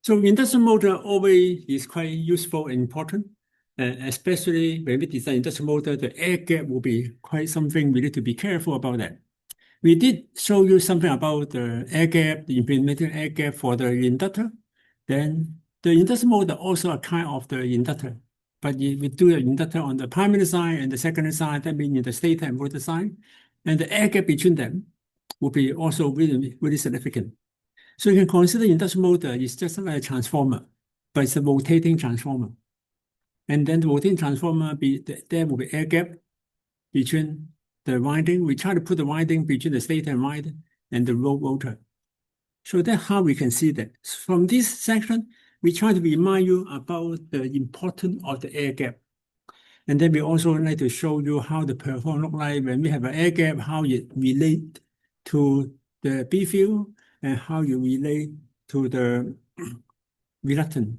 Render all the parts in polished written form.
So induction motor always is quite useful and important, especially when we design induction motor, the air gap will be quite something we need to be careful about that. We did show you something about the air gap, the implemented air gap for the inductor. Then the induction motor also a kind of the inductor. But if we do the inductor on the primary side and the secondary side, that means in the stator and rotor side, and the air gap between them will be also really, really significant. So you can consider induction motor is just like a transformer, but it's a rotating transformer. And then the rotating transformer, there will be air gap between the winding. We try to put the winding between the stator and winding and the rotor. So that's how we can see that. From this section, we try to remind you about the importance of the air gap. And then we also like to show you how the performance look like when we have an air gap, how it relate to the B field and how you relate to the reluctance.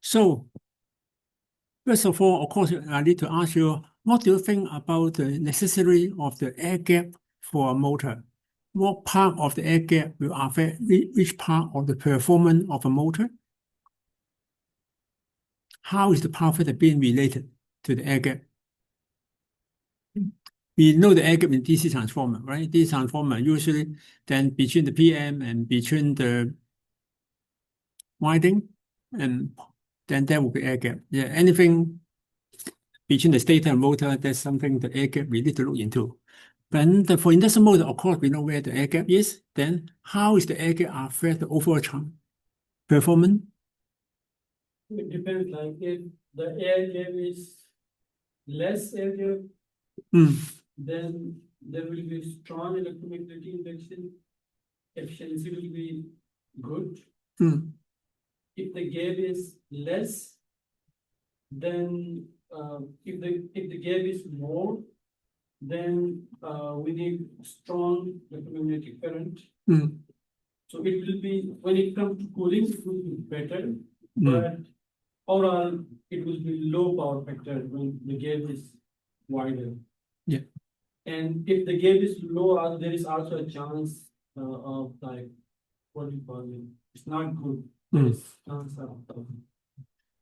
So, first of all, of course, I need to ask you, what do you think about the necessity of the air gap for a motor? What part of the air gap will affect which part of the performance of a motor? How is the power factor being related to the air gap? We know the air gap in DC transformer, right? DC transformer usually then between the PM and between the winding, and then there will be air gap. Yeah, anything between the stator and rotor, that's something the air gap we need to look into. But for induction motor, of course, we know where the air gap is. Then how is the air gap affect the overall performance? It depends, like if the air gap is less air gap, then there will be strong electromagnetic induction. Efficiency will be good. If the gap is less, then if the gap is more, then we need strong electromagnetic current. So it will be, when it comes to cooling, it will be better, but overall it will be low power factor when the gap is wider. Yeah. And if the gap is low, there is also a chance of, like, what do you call it? It's not good. There is chance of.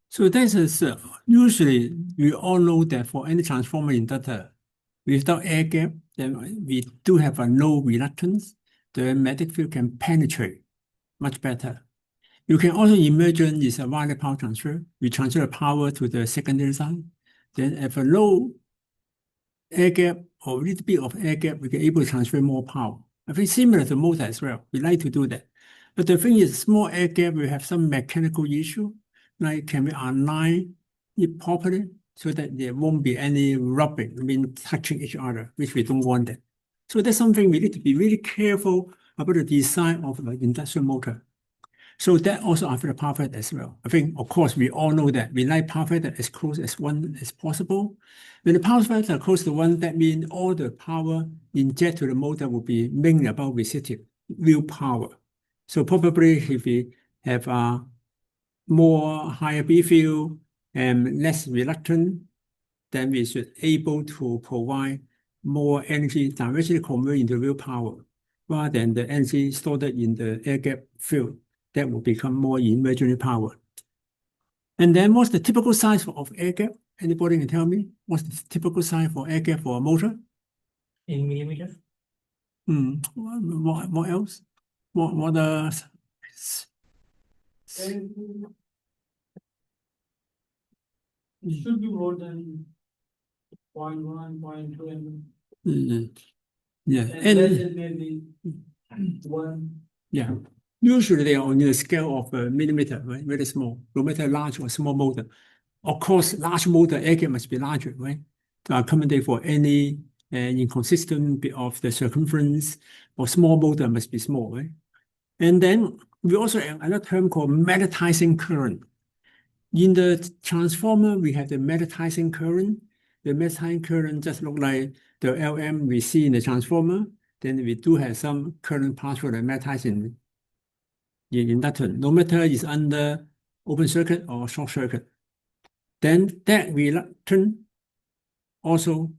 So this is usually we all know that for any transformer inductor, without air gap, then we do have a low reluctance. The magnetic field can penetrate much better. You can also imagine it's a wireless power transfer. We transfer the power to the secondary side. Then if a low air gap or a little bit of air gap, we can able to transfer more power. I think similar to motor as well. We like to do that. But the thing is, small air gap will have some mechanical issue. Like, can we align it properly so that there won't be any rubbing, touching each other, which we don't want that. So that's something we need to be really careful about the design of the induction motor. So that also affects the power factor as well. I think, of course, we all know that we like power factor as close as 1 as possible. When the power factor is close to 1, that means all the power injected to the motor will be mainly about resistive, real power. So probably if we have a more higher B field and less reluctant, then we should able to provide more energy directly convert into real power rather than the energy stored in the air gap field. That will become more imaginary power. And then what's the typical size of air gap? Anybody can tell me what's the typical size for air gap for a motor? In millimeters? What else? What it should be more than 0.1, 0.2. Yeah. And less than maybe 1. Yeah. Usually they are on the scale of a millimeter, right? Very small, no matter large or small motor. Of course, large motor air gap must be larger, right? To accommodate for any inconsistent bit of the circumference, or small motor must be small, right? And then we also have another term called magnetizing current. In the transformer, we have the magnetizing current. The magnetizing current just look like the LM we see in the transformer. Then we do have some current pass through the magnetizing inductor, no matter it's under open circuit or short circuit. Then that reluctance also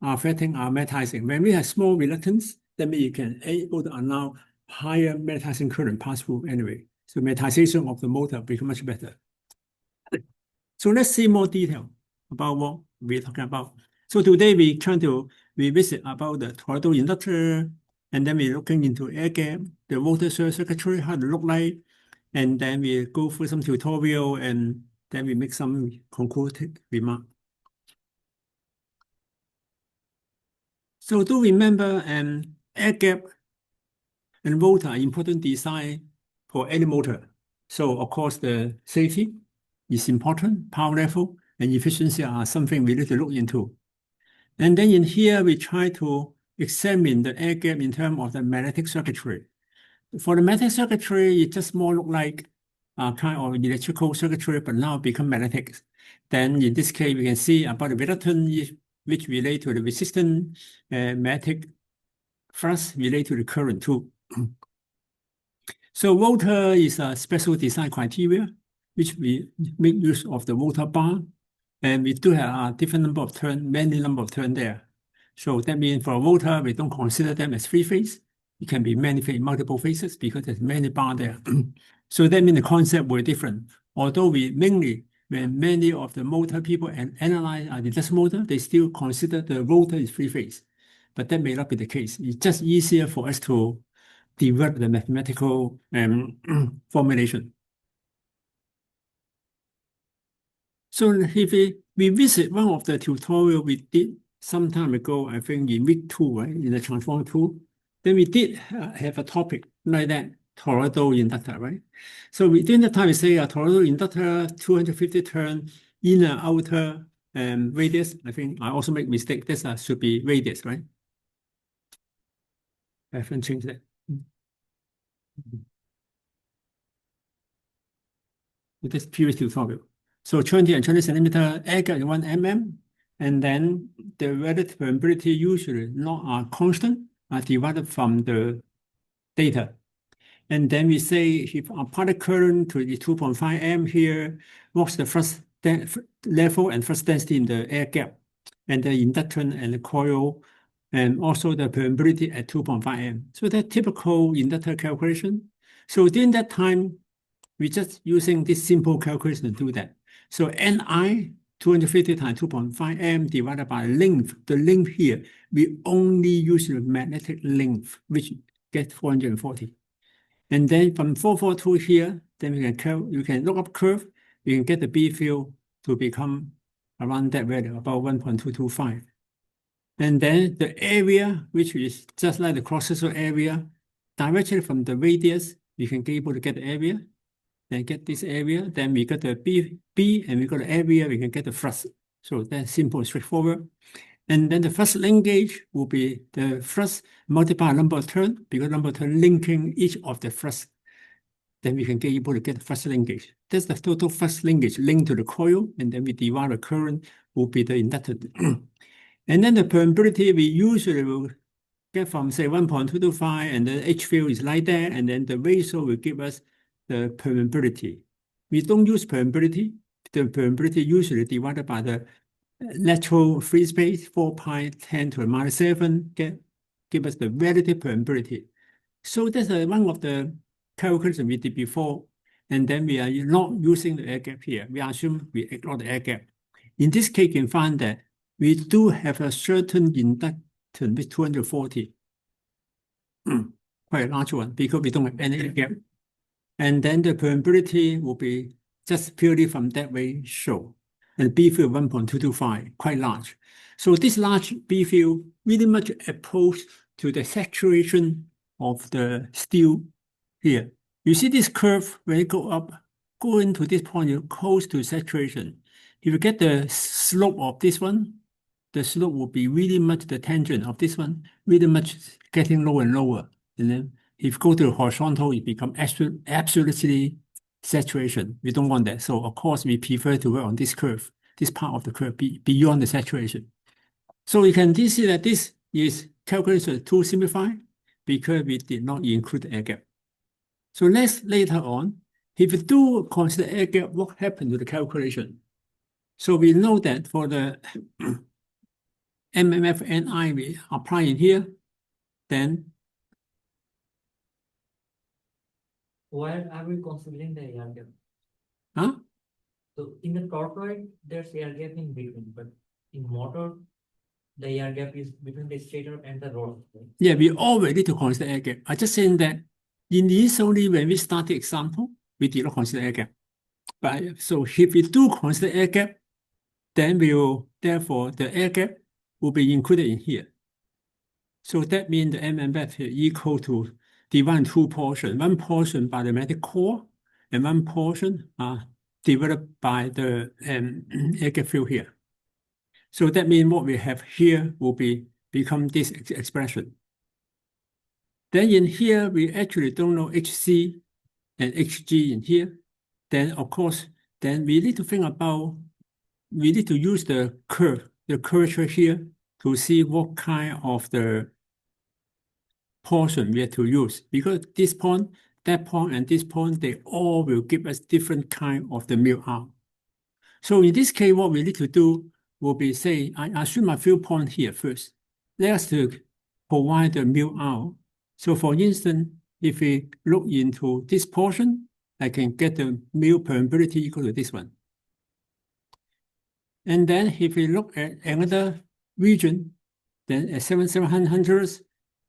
affecting our magnetizing. When we have small reluctance, that means you can able to allow higher magnetizing current pass through anyway. So magnetization of the motor becomes much better. So let's see more detail about what we're talking about. So today we trying to revisit about the toroidal inductor, and then we're looking into air gap, the voltage circuitry, how it look like, and then we go through some tutorial, and then we make some concluding remark. So do remember, air gap and voltage are important design for any motor. So of course the safety is important, power level and efficiency are something we need to look into. And then in here we try to examine the air gap in terms of the magnetic circuitry. For the magnetic circuitry, it just more look like kind of electrical circuitry, but now become magnetic. Then in this case, we can see about the reductance, which relate to the resistance, magnetic flux relate to the current too. So volta is a special design criteria, which we make use of the volta bar. And we do have a different number of turns, many number of turns there. So that means for volta, we don't consider them as three phase. It can be many phase, multiple phases because there's many bar there. So that means the concept were different. Although we mainly, when many of the motor people analyze the induction motor, they still consider the volta is three phase. But that may not be the case. It's just easier for us to develop the mathematical formulation. So if we visit one of the tutorial we did some time ago, I think in week 2, right, in the transformer 2, then we did have a topic like that, toroidal inductor, right? So within the time we say a toroidal inductor, 250 turn, inner outer radius. I think I also make mistake. This should be radius, right? I haven't changed that. With this previous tutorial. So 20 and 20 centimeter air gap in 1 mm, and then the relative permeability usually not constant, are divided from the data. And then we say if a particle current to the 2.5 amp here, what's the first level and first density in the air gap, and the inductance and the coil, and also the permeability at 2.5 amp. So that's typical inductor calculation. So during that time, we're just using this simple calculation to do that. So Ni 250 times 2.5 amp divided by length. The length here, we only use the magnetic length, which gets 440. And then from 442 here, then you can look up curve, you can get the B field to become around that value, about 1.225. And then the area, which is just like the cross-section area, directly from the radius, you can be able to get the area. Then get this area, then we got the B, and we got the area, we can get the flux. So that's simple, straightforward. And then the flux linkage will be the flux multiplied number of turns, because number of turns linking each of the flux. Then we can be able to get the flux linkage. That's the total flux linkage linked to the coil, and then we divide the current will be the inductance. And then the permeability we usually will get from say 1.225, and the H field is like that, and then the ratio will give us the permeability. We don't use permeability. The permeability usually divided by the lateral free space, 4 pi 10 to the minus 7, give us the relative permeability. So that's one of the calculations we did before. And then we are not using the air gap here. We assume we ignore the air gap. In this case, you can find that we do have a certain inductance with 240. Quite a large one, because we don't have any air gap. And then the permeability will be just purely from that ratio. And B field 1.225, quite large. So this large B field really much opposed to the saturation of the steel here. You see this curve, when you go up, going to this point, you're close to saturation. If you get the slope of this one, the slope will be really much the tangent of this one, really much getting lower and lower. And then if you go to the horizontal, it becomes absolutely saturation. We don't want that. So of course, we prefer to work on this curve, this part of the curve beyond the saturation. So you can see that this is calculated too simplified because we did not include the air gap. So let's later on, if we do consider air gap, what happened to the calculation? So we know that for the MMF Ni we apply in here, then Why are we considering the air gap? Huh? So in the toroid, there's air gap in between, but in motor, the air gap is between the stator and the rod. Right? Yeah, we always need to consider air gap. I just saying that initially when we start the example, we did not consider air gap. But so if we do consider air gap, then therefore the air gap will be included in here. So that means the MMF here equal to divided two portions. One portion by the magnetic core and one portion divided by the air gap field here. So that means what we have here will become this expression. Then in here, we actually don't know HC and HG in here. Then of course, then we need to think about, we need to use the curvature here to see what kind of the portion we have to use. Because this point, that point, and this point, they all will give us different kind of the mu R. So in this case, what we need to do will be say, I assume a few points here first. Let us to provide the mu R. So for instance, if we look into this portion, I can get the mu permeability equal to this one. And then if we look at another region, then at 700,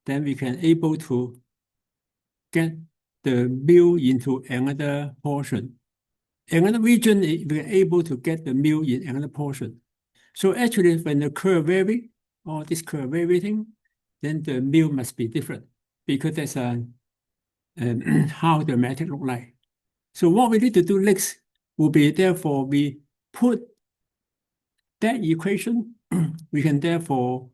then we can able to get the mu into another portion. Another region, we are able to get the mu in another portion. So actually, when the curve vary, or this curve varying, then the mu must be different because that's how the matrix look like. So what we need to do next will be, therefore, we put that equation. We can therefore,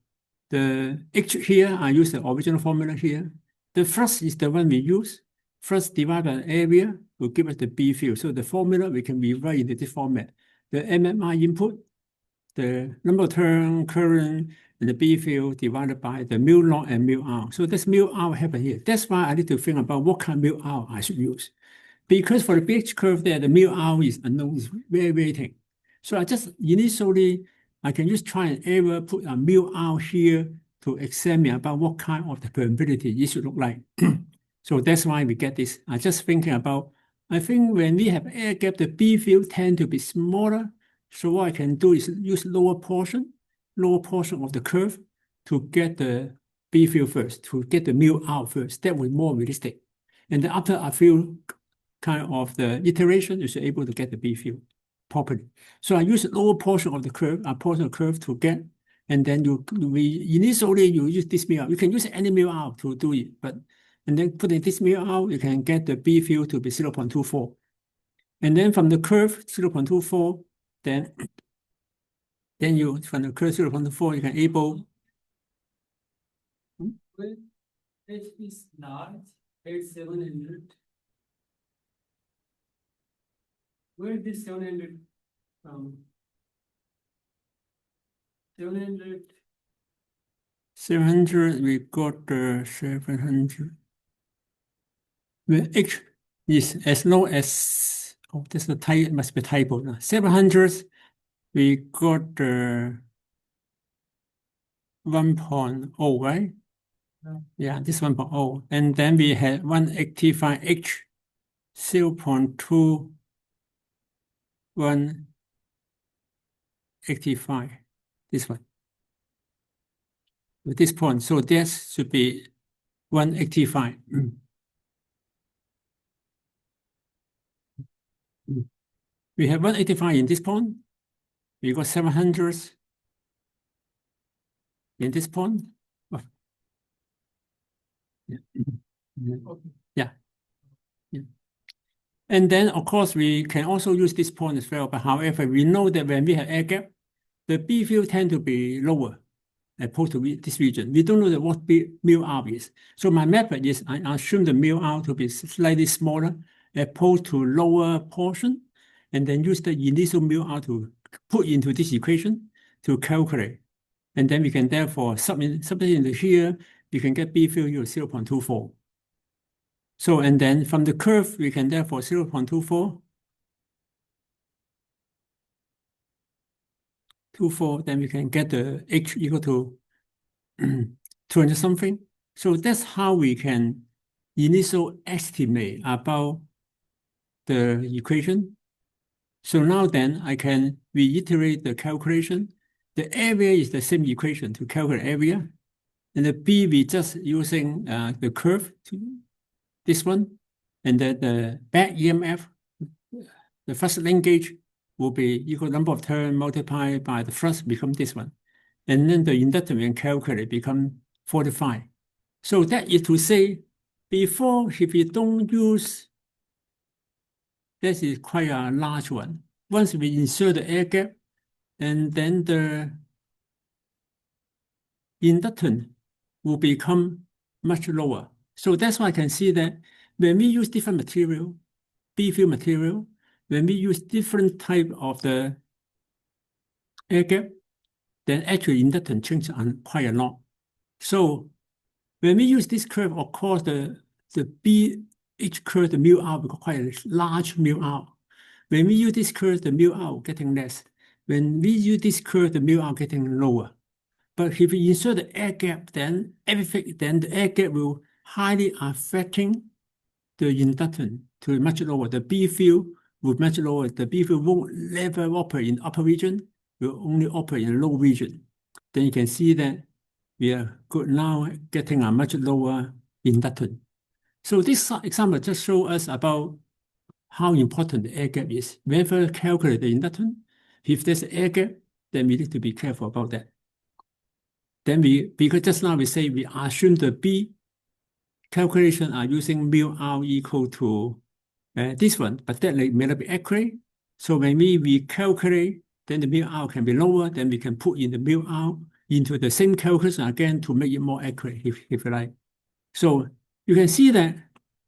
the H here, I use the original formula here. The flux is the one we use. Flux divided by area will give us the B field. So the formula we can rewrite into this format. The MMI input, the number of turn, current, and the B field divided by the mu naught and mu R. So this mu R happen here. That's why I need to think about what kind of mu R I should use. Because for the pH curve there, the mu R is unknown, is very, very thin. So I just initially, I can just try and error, put a mu R here to examine about what kind of the permeability it should look like. So that's why we get this. I just thinking about, I think when we have air gap, the B field tend to be smaller. So what I can do is use lower portion of the curve to get the B field first, to get the mu out first. That will be more realistic. And then after a few kind of the iteration, you should be able to get the B field properly. So I use the lower portion of the curve, to get, and then initially you use this mu out. You can use any mu out to do it, but and then putting this mu out, you can get the B field to be 0.24. And then from the curve 0.24, then you from the curve 0.24, you can able. H is large, 700. Where is this 700 from? 700. 700, we got the 700. Where H is as low as, oh, this is a must be typo. 700, we got the 1.0, right? Yeah, this 1.0. And then we had 185H, 0.2, 185, this one. With this point, so this should be 185. We have 185 in this point. We got 700 in this point. Oh. Yeah. Okay. Yeah. Yeah. And then, of course, we can also use this point as well. But however, we know that when we have air gap, the B field tend to be lower opposed to this region. We don't know that what mu R is. So my method is I assume the mu R to be slightly smaller opposed to lower portion, and then use the initial mu R to put into this equation to calculate. And then we can therefore submit into here, we can get B field equal 0.24. So, and then from the curve, we can therefore 0.24. 24, then we can get the H equal to 200 something. So that's how we can initial estimate about the equation. So now then I can reiterate the calculation. The area is the same equation to calculate area. And the B, we just using the curve, this one. And then the back EMF, the first linkage will be equal number of turns multiplied by the flux become this one. And then the inductance when calculate become 45. So that is to say, before if we don't use, this is quite a large one. Once we insert the air gap, and then the inductance will become much lower. So that's why I can see that when we use different material, B-field material, when we use different type of the air gap, then actually inductance changes quite a lot. So when we use this curve, of course, the BH curve, the mu r, will quite a large mu r. When we use this curve, the mu r getting less. When we use this curve, the mu r getting lower. But if we insert the air gap, then the air gap will highly affecting the inductance to much lower. The B field will much lower. The B field won't never operate in upper region, will only operate in low region. Then you can see that we are good now getting a much lower inductance. So this example just shows us about how important the air gap is. Whenever calculate the inductance, if there's an air gap, then we need to be careful about that. Then because just now we say we assume the B calculation are using mu r equal to this one, but that may not be accurate. So when we calculate, then the mu r can be lower, then we can put in the mu r into the same calculation again to make it more accurate, if you like. So you can see that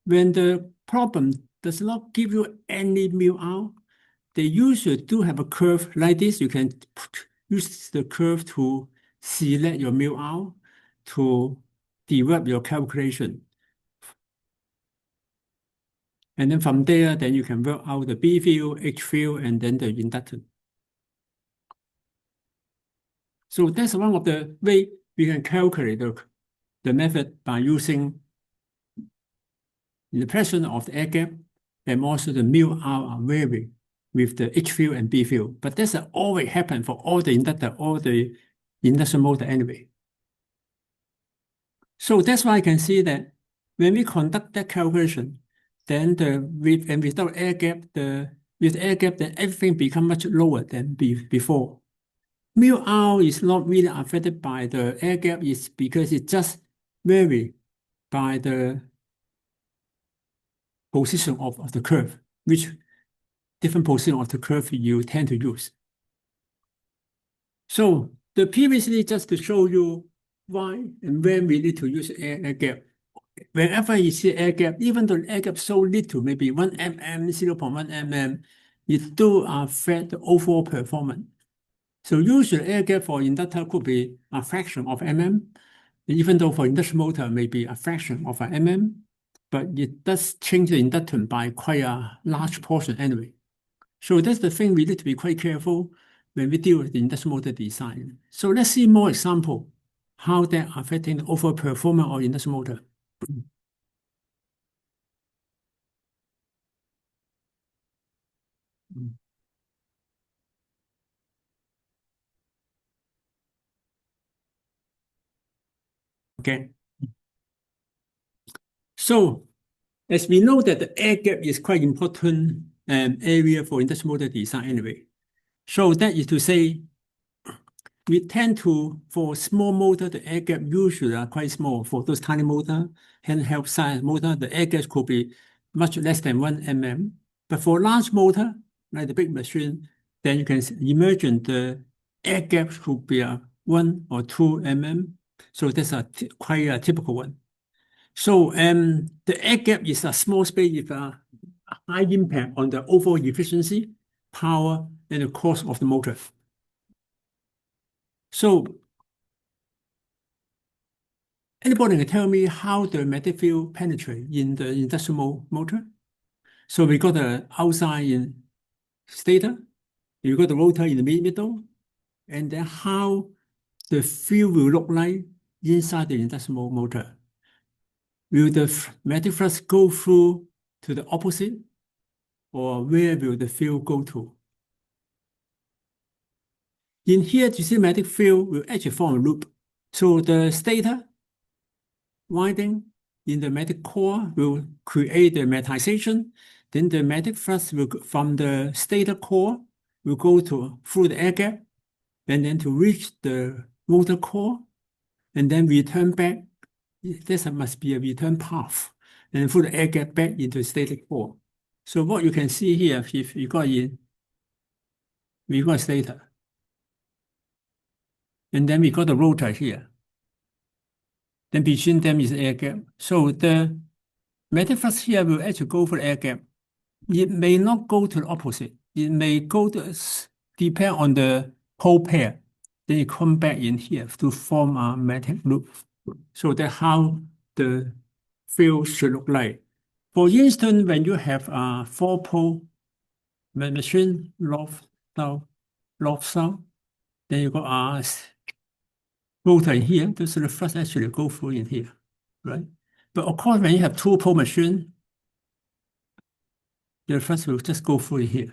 when the problem does not give you any mu r, they usually do have a curve like this. You can use the curve to select your mu r to develop your calculation. And then from there, then you can work out the B field, H field, and then the inductance. So that's one of the way we can calculate the method by using the pressure of the air gap, and also the mu r are varying with the H field and B field. But that's always happen for all the inductor, all the induction motor anyway. So that's why I can see that when we conduct that calculation, then without air gap, with air gap, then everything becomes much lower than before. Mu r is not really affected by the air gap, is because it just vary by the position of the curve, which different position of the curve you tend to use. So the previously just to show you why and when we need to use air gap. Whenever you see air gap, even though air gap so little, maybe 1 mm, 0.1 mm, it do affect the overall performance. So usually air gap for inductor could be a fraction of mm, even though for induction motor may be a fraction of an mm, but it does change the inductance by quite a large portion anyway. So that's the thing we need to be quite careful when we deal with the induction motor design. So let's see more example how that affecting the overall performance of induction motor. Okay. So as we know that the air gap is quite important area for induction motor design anyway. So that is to say, we tend to, for small motor, the air gap usually are quite small. For those tiny motor, handheld size motor, the air gap could be much less than 1 mm. But for large motor, like the big machine, then you can imagine the air gap could be 1 or 2 mm. So that's quite a typical one. So the air gap is a small space with a high impact on the overall efficiency, power, and the cost of the motor. So anybody can tell me how the magnetic field penetrate in the industrial motor? So we got the outside in stator, you got the rotor in the middle, and then how the field will look like inside the industrial motor. will the magnetic flux go through to the opposite, or where will the field go to? In here, you see magnetic field will actually form a loop. So the stator winding in the magnetic core will create the magnetization. Then the magnetic flux will from the stator core will go through the air gap, and then to reach the rotor core, and then return back. This must be a return path, and through the air gap back into the stator core. So what you can see here, if we got stator, and then we got the rotor here. Then between them is air gap. So the magnetic flux here will actually go for the air gap. It may not go to the opposite. It may go to depend on the pole pair. Then it come back in here to form a magnetic loop. So that's how the field should look like. For instance, when you have a 4-pole machine north south, then you got a rotor in here. So the flux actually go through in here, right? But of course, when you have 2-pole machine, the flux will just go through here.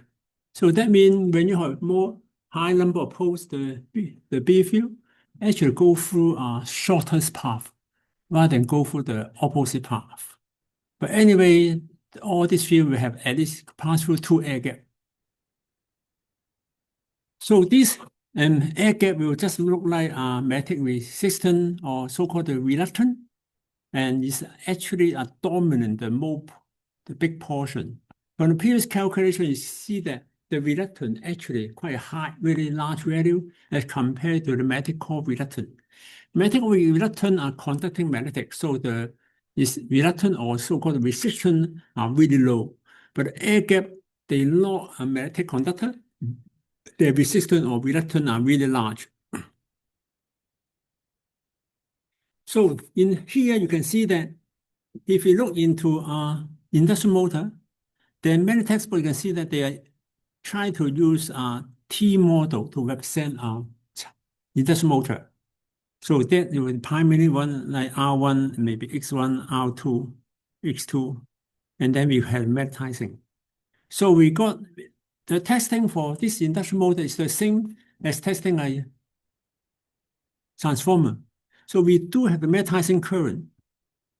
So that means when you have more high number of poles, the B field actually go through a shortest path rather than go through the opposite path. But anyway, all this field will have at least pass through 2 air gap. So this air gap will just look like a magnetic resistance or so-called the reluctance, and it's actually a dominant, the big portion. From the previous calculation, you see that the reluctance actually quite high, really large value as compared to the magnetic core reluctance. Magnetic reluctance are conducting magnetic, so the reluctance or so-called resistance are really low. But the air gap, they not a magnetic conductor, their resistance or reluctance are really large. So in here, you can see that if you look into induction motor, then many textbooks, you can see that they are trying to use a T model to represent induction motor. So that you would primarily one like R1, maybe X1, R2, X2, and then we have magnetizing. So we got the testing for this induction motor is the same as testing a transformer. So we do have a magnetizing current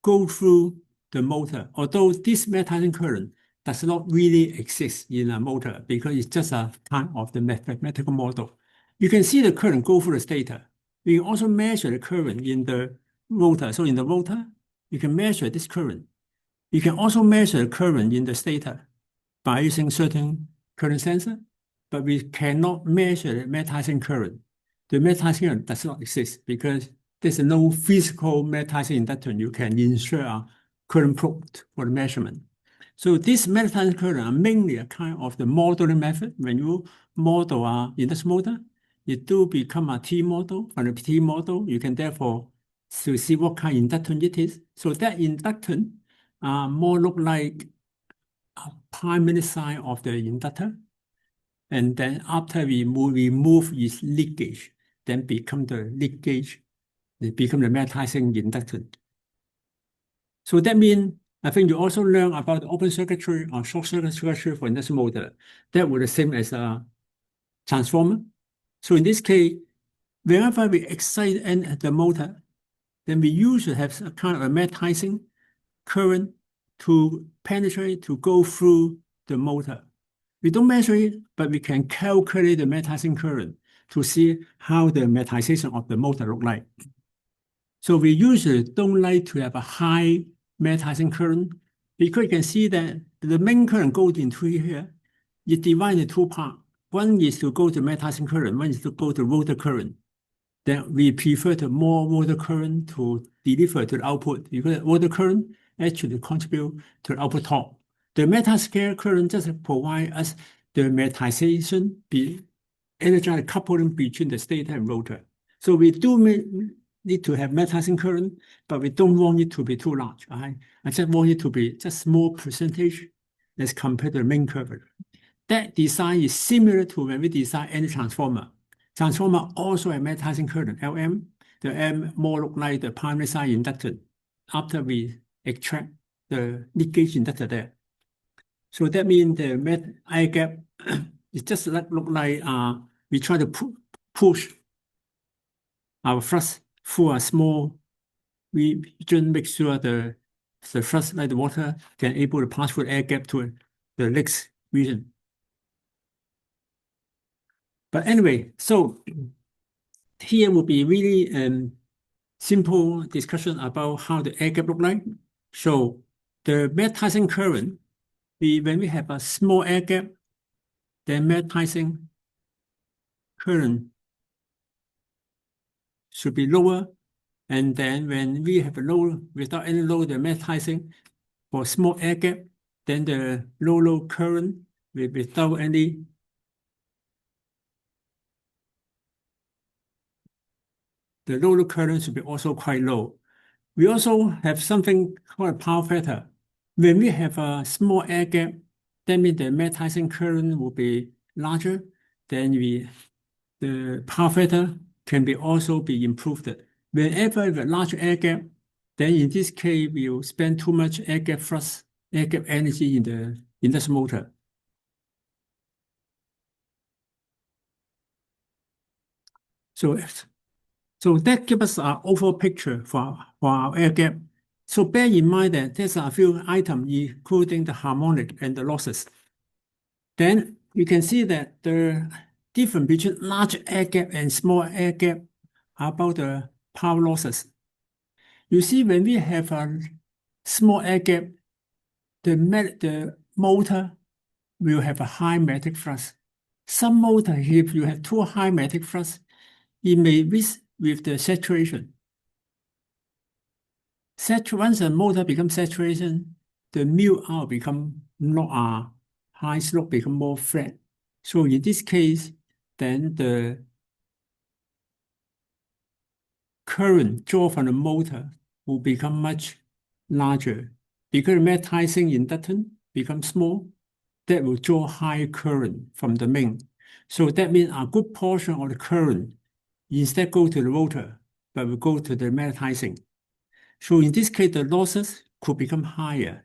go through the motor, although this magnetizing current does not really exist in a motor because it's just a kind of the mathematical model. You can see the current go through the stator. We can also measure the current in the rotor. So in the rotor, you can measure this current. You can also measure the current in the stator by using certain current sensor, but we cannot measure the magnetizing current. The magnetizing current does not exist because there's no physical magnetizing inductance you can insert a current probe for the measurement. So this magnetizing current are mainly a kind of the modeling method. When you model an induction motor, it do become a T model. From the T model, you can therefore to see what kind of inductance it is. So that inductance more look like a primary side of the inductor. And then after we remove its leakage, then become the leakage, it become the magnetizing inductance. So that means, I think you also learn about the open circuitry or short circuit structure for induction motor. That was the same as a transformer. So in this case, whenever we excite the motor, then we usually have a kind of a magnetizing current to penetrate, to go through the motor. We don't measure it, but we can calculate the magnetizing current to see how the magnetization of the motor look like. So we usually don't like to have a high magnetizing current because you can see that the main current goes into here. It divides into 2 parts. One is to go to magnetizing current, one is to go to rotor current. Then we prefer the more rotor current to deliver to the output because rotor current actually contribute to the output torque. The magnetizing current just provide us the magnetization, the energized coupling between the stator and rotor. So we do need to have magnetizing current, but we don't want it to be too large. I just want it to be just small percentage as compared to the main current. That design is similar to when we design any transformer. Transformer also have magnetizing current, Lm. The M more look like the primary side inductance. After we extract the leakage inductor there. So that means the air gap is just look like we try to push our flux through a small region, make sure the flux, like the water, can able to pass through the air gap to the next region. But anyway, so here will be really simple discussion about how the air gap look like. So the magnetizing current, when we have a small air gap, the magnetizing current should be lower. And then when we have a load, without any load, the magnetizing for small air gap, then the low current without any the low current should be also quite low. We also have something called a power factor. When we have a small air gap, that means the magnetizing current will be larger. Then the power factor can also be improved. Whenever the large air gap, then in this case, we will spend too much air gap flux, air gap energy in the induction motor. So that gives us an overall picture for our air gap. So bear in mind that there's a few items, including the harmonic and the losses. Then you can see that the difference between large air gap and small air gap are about the power losses. You see, when we have a small air gap, the motor will have a high magnetic flux. Some motor, if you have too high magnetic flux, it may risk with the saturation. Once the motor becomes saturation, the mu out become not high slope, become more flat. So in this case, then the current draw from the motor will become much larger. Because the magnetizing inductance becomes small, that will draw high current from the main. So that means a good portion of the current instead go to the rotor, but will go to the magnetizing. So in this case, the losses could become higher.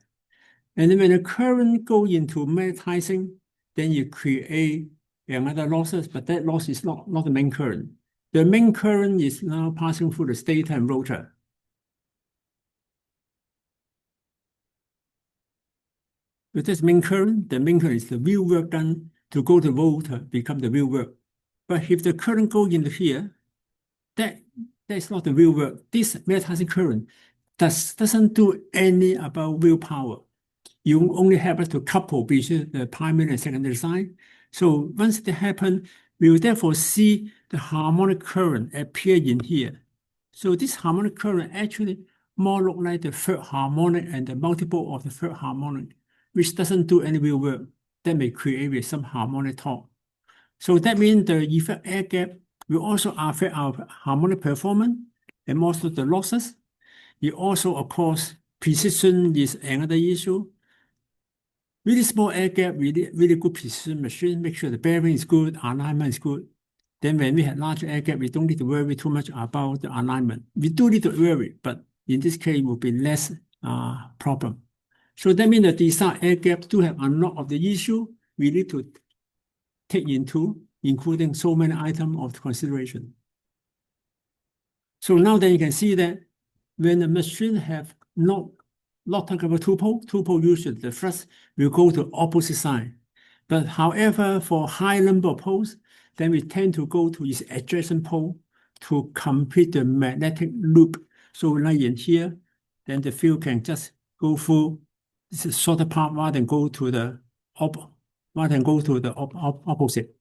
And then when the current go into magnetizing, then you create another losses, but that loss is not the main current. The main current is now passing through the stator and rotor. With this main current, the main current is the real work done to go to the rotor, become the real work. But if the current goes into here, that is not the real work. This magnetizing current doesn't do any about real power. You only have to couple between the primary and secondary side. So once that happens, we will therefore see the harmonic current appear in here. So this harmonic current actually more look like the third harmonic and the multiple of the third harmonic, which doesn't do any real work. That may create with some harmonic torque. So that means the effect air gap will also affect our harmonic performance and also the losses. It also, of course, precision is another issue. Really small air gap, really good precision machine, make sure the bearing is good, alignment is good. Then when we have large air gap, we don't need to worry too much about the alignment. We do need to worry, but in this case, it will be less problem. So that means the design air gap do have a lot of the issue we need to take into, including so many items of consideration. So now then you can see that when the machine have not talking about two-pole usually the flux will go to opposite side. But however, for high number of poles, then we tend to go to its adjacent pole to complete the magnetic loop. So like in here, then the field can just go through this shorter part rather than go to the opposite.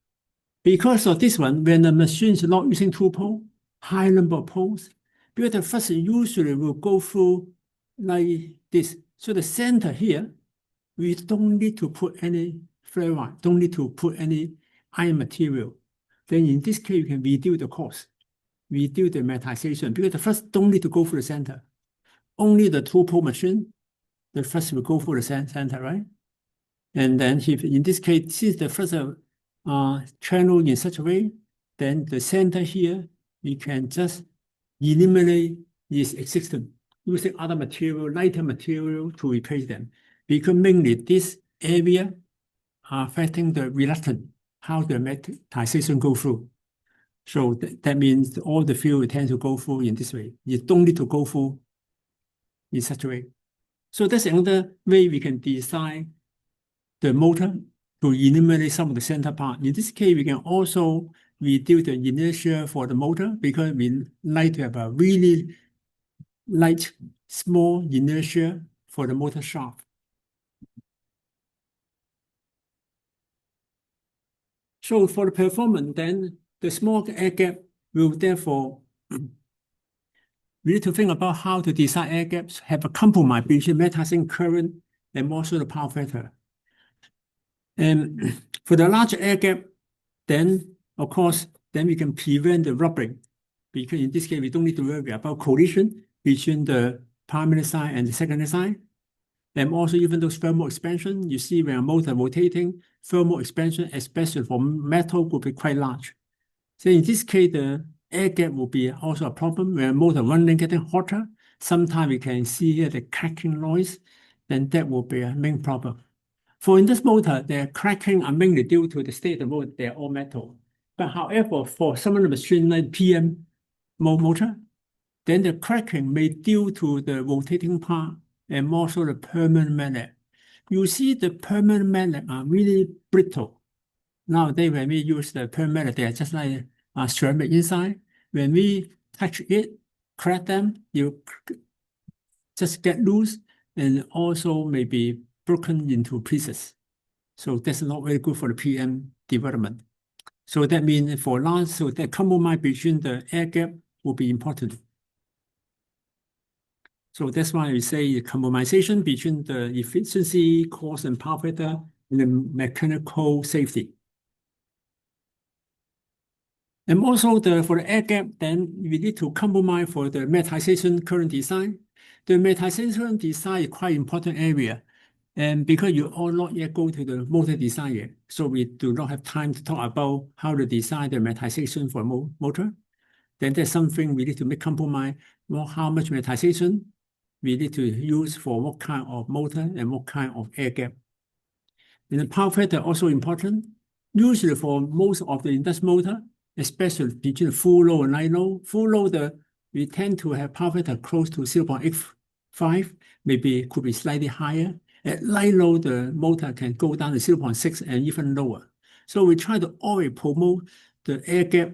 Because of this one, when the machine is not using two-pole, high number of poles, because the flux usually will go through like this. So the center here, we don't need to put any ferrite, don't need to put any iron material. Then in this case, you can reduce the cost, reduce the magnetization, because the flux don't need to go through the center. Only the two-pole machine, the flux will go through the center, right? And then if in this case, since the flux channel in such a way, then the center here, we can just eliminate its existence. using other material, lighter material to replace them. Because mainly this area are affecting the reluctance, how the metallization go through. So that means all the fuel tend to go through in this way. You don't need to go through in such a way. So that's another way we can design the motor to eliminate some of the center part. In this case, we can also reduce the inertia for the motor because we like to have a really light, small inertia for the motor shaft. So for the performance, then the small air gap will therefore, we need to think about how to design air gaps, have a compromise between metallizing current and also the power factor. And for the large air gap, then of course, then we can prevent the rubbing, because in this case, we don't need to worry about collision between the primary side and the secondary side. And also even those thermal expansion, you see when a motor rotating, thermal expansion, especially for metal, will be quite large. So in this case, the air gap will be also a problem when a motor running, getting hotter. Sometimes we can see here the cracking noise, then that will be a main problem. For in this motor, the cracking are mainly due to the state of the motor, they're all metal. But however, for some of the machine like PM motor, then the cracking may due to the rotating part and also the permanent magnet. You see the permanent magnet are really brittle. Nowadays, when we use the permanent magnet, they are just like ceramic inside. When we touch it, crack them, you just get loose and also may be broken into pieces. So that's not very good for the PM development. So that means for large, so the compromise between the air gap will be important. So that's why we say compromisation between the efficiency, cost, and power factor, and the mechanical safety. And also for the air gap, then we need to compromise for the metallization current design. The metallization design is quite important area. And because you all not yet go to the motor design yet, so we do not have time to talk about how to design the metallization for motor. Then there's something we need to make compromise, how much metallization we need to use for what kind of motor and what kind of air gap. And the power factor also important. Usually for most of the industrial motor, especially between full load and light load, full load, we tend to have power factor close to 0.85, maybe could be slightly higher. At light load, the motor can go down to 0.6 and even lower. So we try to always promote the air gap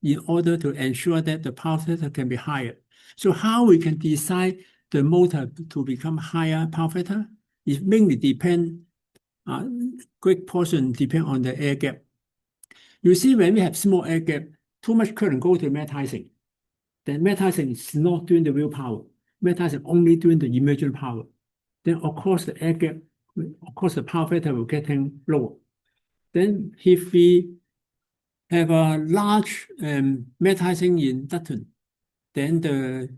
in order to ensure that the power factor can be higher. So how we can design the motor to become higher power factor is mainly depend, great portion depend on the air gap. You see, when we have small air gap, too much current go to metallizing. Then metallizing is not doing the real power. Metallizing only doing the emergent power. Then of course the air gap, of course the power factor will getting lower. Then if we have a large metallizing inductance, then the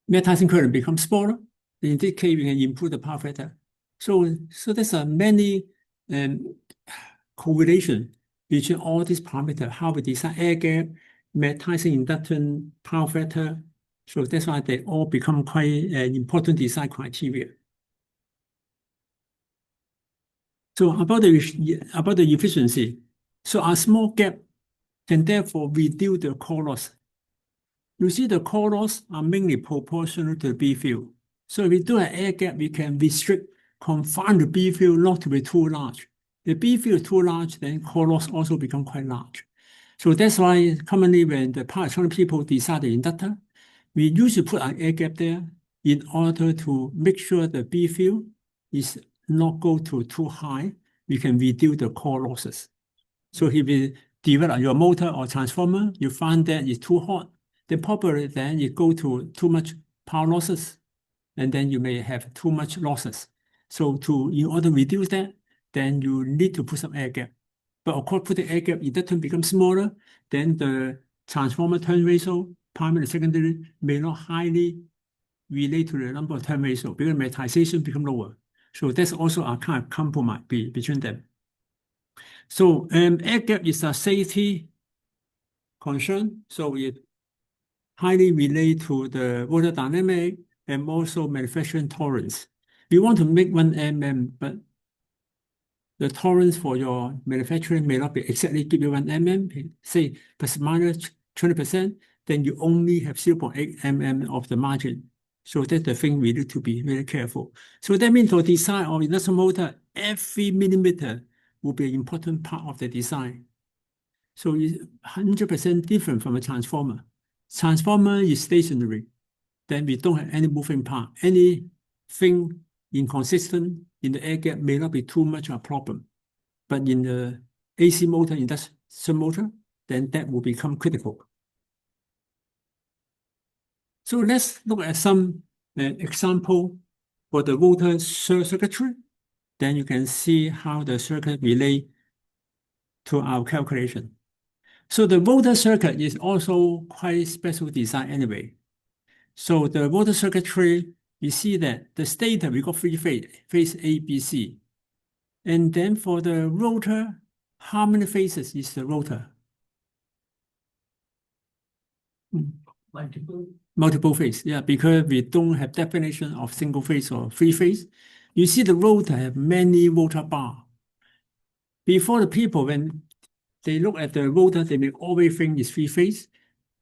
metallizing current becomes smaller. In this case, we can improve the power factor. So there's a many correlation between all these parameters, how we design air gap, metallizing inductance, power factor. So that's why they all become quite an important design criteria. So about the efficiency, so a small gap can therefore reduce the core loss. You see the core loss are mainly proportional to the B field. So if we do an air gap, we can confine the B field not to be too large. The B field is too large, then core loss also become quite large. So that's why commonly when the power electronic people design the inductor, we usually put an air gap there in order to make sure the B field is not go to too high. We can reduce the core losses. So if you develop your motor or transformer, you find that it's too hot, then probably then you go to too much power losses, and then you may have too much losses. So in order to reduce that, then you need to put some air gap. But of course, put the air gap, if that turn becomes smaller, then the transformer turn ratio, primary and secondary, may not highly relate to the number of turn ratio because metallization become lower. So that's also a kind of compromise between them. So air gap is a safety concern. So highly relate to the water dynamic and also manufacturing tolerance. We want to make 1 mm, but the tolerance for your manufacturing may not be exactly give you 1 mm, say plus minus 20%, then you only have 0.8 mm of the margin. So that's the thing we need to be very careful. So that means for design of induction motor, every millimeter will be an important part of the design. So it's 100% different from a transformer. Transformer is stationary. Then we don't have any moving part. Anything inconsistent in the air gap may not be too much of a problem. But in the AC motor, induction motor, then that will become critical. So let's look at some example for the rotor circuitry. Then you can see how the circuit relate to our calculation. So the rotor circuit is also quite special design anyway. So the rotor circuitry, you see that the stator, we got 3 phase A, B, C. And then for the rotor, how many phases is the rotor? Multiple phase, yeah, because we don't have definition of single phase or 3 phase. You see the rotor have many rotor bar. Before the people, when they look at the rotor, they may always think it's 3 phase.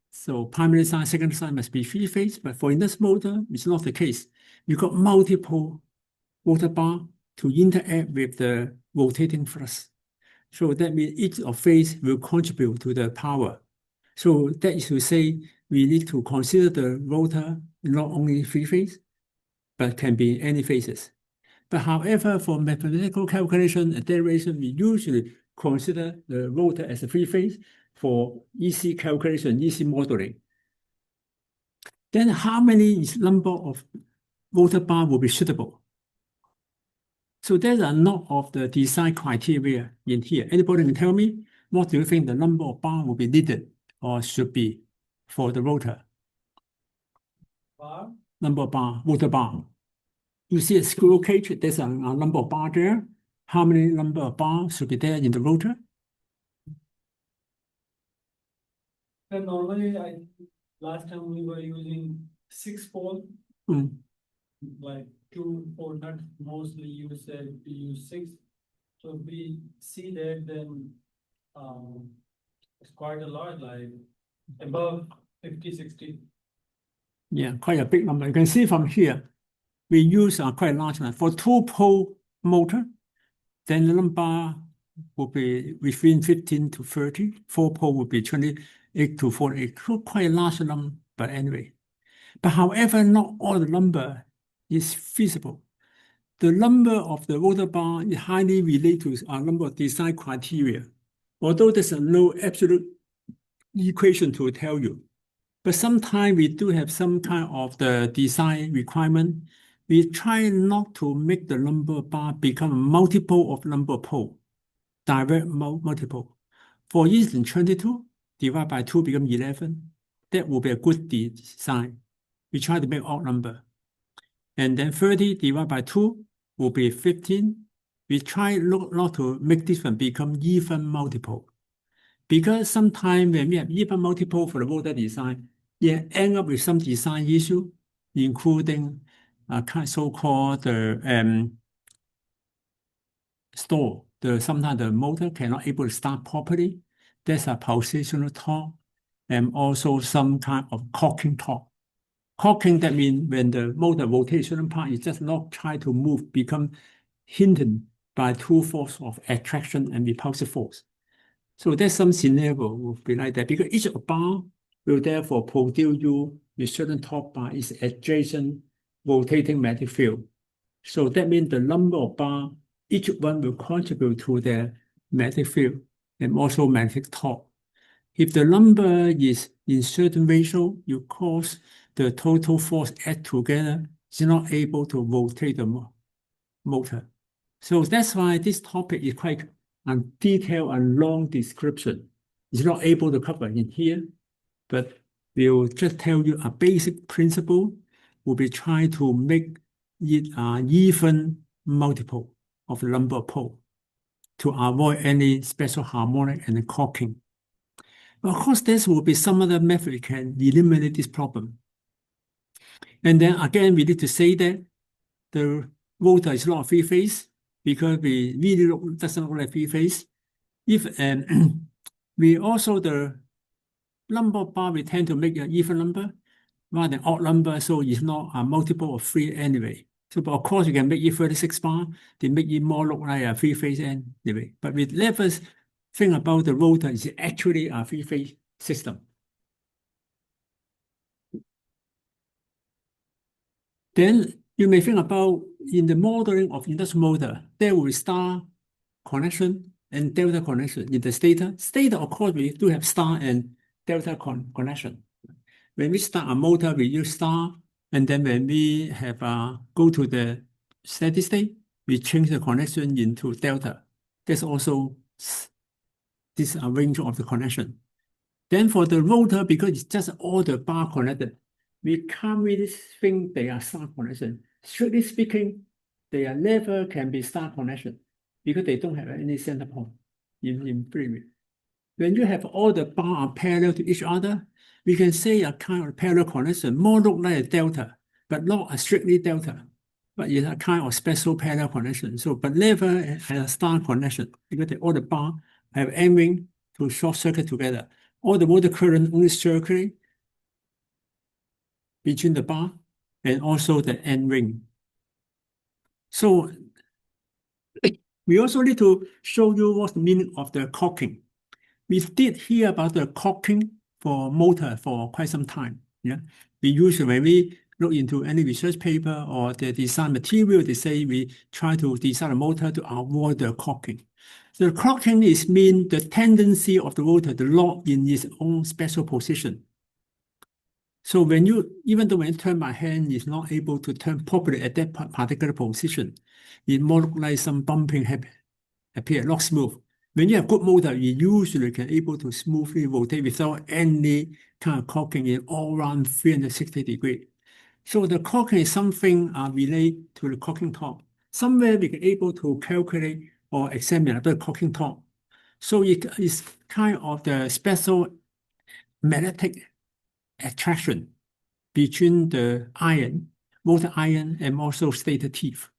So primary side, secondary side must be 3 phase, but for induction motor, it's not the case. You got multiple rotor bar to interact with the rotating thrust. So that means each of phase will contribute to the power. So that is to say, we need to consider the rotor not only 3 phase, but can be any phases. But however, for mathematical calculation and derivation, we usually consider the rotor as a 3 phase for easy calculation, easy modeling. Then how many number of rotor bar will be suitable? So there's a lot of the design criteria in here. Anybody can tell me, what do you think the number of bar will be needed or should be for the rotor? Bar? Number of bar, rotor bar. You see a squirrel cage, there's a number of bar there. How many number of bar should be there in the rotor? And normally, last time we were using 6 pole, like 2 pole nuts. Mostly you said we use 6. So if we see that, then it's quite a lot, like above 50, 60. Yeah, quite a big number. You can see from here, we use a quite large one. For 2-pole motor, then the number will be between 15 to 30. 4-pole will be 28 to 48. So quite a large number, but anyway. But however, not all the number is feasible. The number of the rotor bar is highly related to a number of design criteria, although there's no absolute equation to tell you. But sometimes we do have some kind of the design requirement. We try not to make the number bar become a multiple of number pole, direct multiple. For instance, 22 divided by 2 become 11. That will be a good design. We try to make odd number. And then 30 divided by 2 will be 15. We try not to make this one become even multiple. Because sometimes when we have even multiple for the rotor design, you end up with some design issue, including so-called stall. Sometimes the motor cannot able to start properly. There's a positional torque and also some kind of cocking torque. Cocking, that means when the motor rotational part is just not try to move, become hindered by 2 forces of attraction and repulsive force. So there's some scenario will be like that because each bar will therefore produce you with certain torque by its adjacent rotating magnetic field. So that means the number of bar, each one will contribute to the magnetic field and also magnetic torque. If the number is in certain ratio, you cause the total force add together is not able to rotate the motor. So that's why this topic is quite a detailed and long description. It's not able to cover in here, but we'll just tell you a basic principle. We'll be trying to make it an even multiple of the number of pole to avoid any special harmonic and cocking. Of course, there will be some other method that can eliminate this problem. And then again, we need to say that the rotor is not three phase because we really doesn't look like three phase. If we also the number of bar we tend to make an even number rather than odd number, so it's not a multiple of 3 anyway. So, but of course, you can make it 36 bar, they make it more look like a three-phase anyway. But we never think about the rotor is actually a three-phase system. Then you may think about in the modeling of induction motor, there will be star connection and delta connection in the stator. Stator, of course, we do have star and delta connection. When we start a motor, we use star, and then when we have go to the steady state, we change the connection into delta. There's also this range of the connection. Then for the rotor, because it's just all the bar connected, we can't really think they are star connection. Strictly speaking, they are never can be star connection because they don't have any center point in premium. When you have all the bar are parallel to each other, we can say a kind of parallel connection, more look like a delta, but not a strictly delta, but it's a kind of special parallel connection. So, but never has a star connection because all the bar have end ring to short circuit together. All the motor current only circulate between the bar and also the end ring. So we also need to show you what's the meaning of the caulking. We did hear about the caulking for motor for quite some time. Yeah, we usually when we look into any research paper or the design material, they say we try to design a motor to avoid the caulking. So the caulking is mean the tendency of the rotor to lock in its own special position. So when you, even though when you turn my hand, is not able to turn properly at that particular position, it more look like some bumping appear, not smooth. When you have good motor, you usually can able to smoothly rotate without any kind of caulking in all around 360 degrees. So the caulking is something related to the caulking torque. Somewhere we can able to calculate or examine about the caulking torque. So it is kind of the special magnetic attraction between the iron, motor iron, and also stator teeth.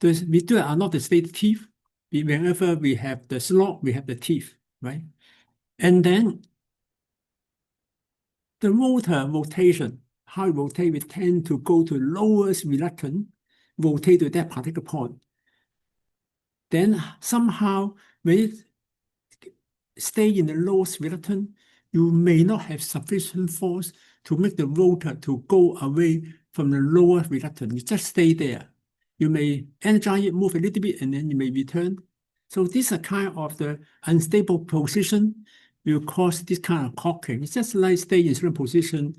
We do are not the stator teeth. Whenever we have the slot, we have the teeth, right? And then the rotor rotation, how it rotate, we tend to go to lowest reluctance, rotate to that particular point. Then somehow, when it stay in the lowest reluctance, you may not have sufficient force to make the rotor to go away from the lower reluctance. You just stay there. You may energize it, move a little bit, and then you may return. So this is kind of the unstable position will cause this kind of caulking. It's just like stay in certain position,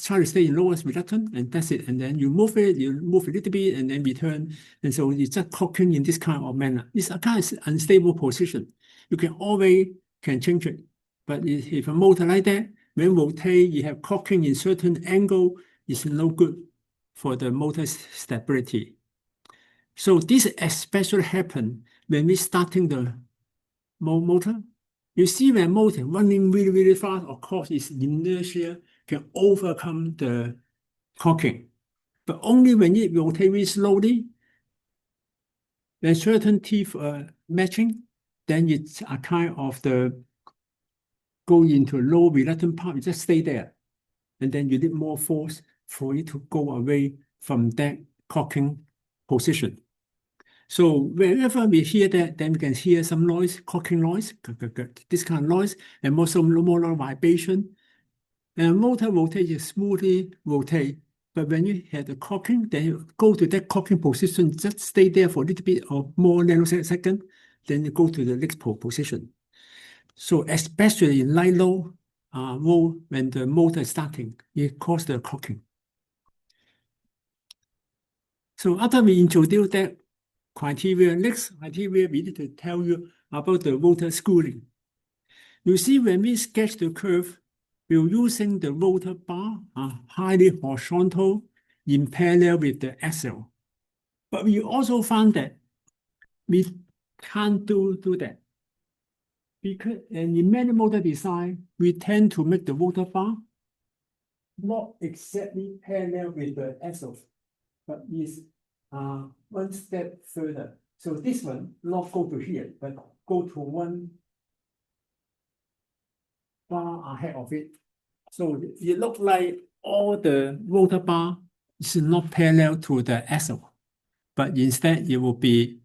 try to stay in lowest reluctance, and that's it. And then you move it, you move a little bit, and then return. And so it's just caulking in this kind of manner. It's a kind of unstable position. You can always can change it. But if a motor like that, when rotate, you have caulking in certain angle, it's no good for the motor stability. So this especially happen when we starting the motor. You see when motor running really, really fast, of course, its inertia can overcome the caulking. But only when it rotates very slowly, when certain teeth are matching, then it's a kind of the go into low reluctant part, you just stay there. And then you need more force for it to go away from that caulking position. So whenever we hear that, then we can hear some noise, caulking noise, this kind of noise, and also more vibration. And motor rotates smoothly rotate. But when you have the caulking, then you go to that caulking position, just stay there for a little bit or more nanosecond, then you go to the next position. So especially in light low mode, when the motor is starting, it causes the caulking. So after we introduce that criteria, next criteria we need to tell you about the rotor schooling. You see, when we sketch the curve, we're using the rotor bar highly horizontal in parallel with the axle. But we also found that we can't do that. Because and in many motor design, we tend to make the rotor bar not exactly parallel with the axle, but is one step further. So this one not go to here, but go to one bar ahead of it. So it looks like all the rotor bar is not parallel to the axle, but instead it will be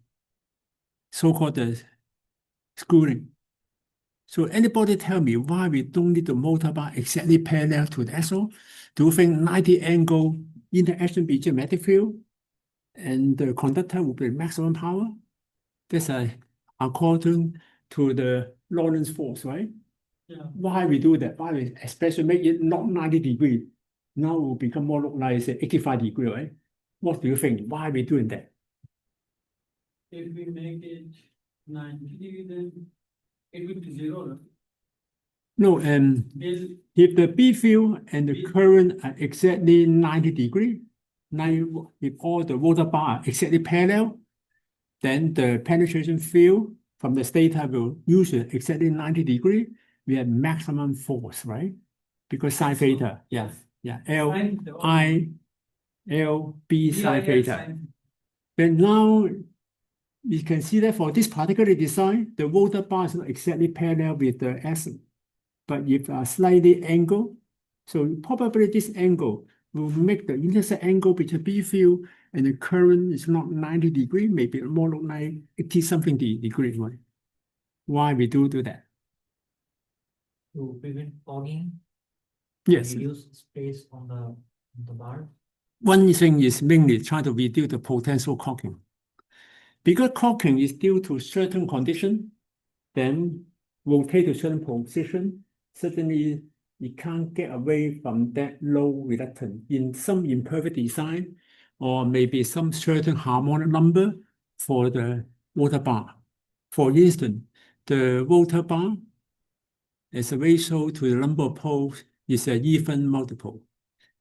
so-called the screwing. So anybody tell me why we don't need the motor bar exactly parallel to the axle? Do you think 90 angle interaction between magnetic field and the conductor will be maximum power? That's according to the Lorentz force, right? Yeah. Why we do that? Why we especially make it not 90 degree? Now it will become more look like say 85 degree, right? What do you think? Why we doing that? If we make it 90, then it will be 0. No? No, if the B field and the B- current are exactly 90 degree, if all the rotor bar are exactly parallel, then the penetration field from the stator will usually exactly 90 degree. We have maximum force, right? Because sine theta, yeah, L Sine- I L B sine BIL theta. sine. But now you can see that for this particular design, the rotor bar is not exactly parallel with the axle, but if a slightly angle, so probably this angle will make the intersect angle between B field and the current is not 90 degree, maybe more like 80 something degree, right? Why we do that? To prevent fogging, Yes. reduce space on the bar. One thing is mainly trying to reduce the potential caulking. Because caulking is due to certain condition, then rotate to certain position, certainly you can't get away from that low reluctance in some imperfect design or maybe some certain harmonic number for the rotor bar. For instance, the rotor bar as a ratio to the number of poles is an even multiple.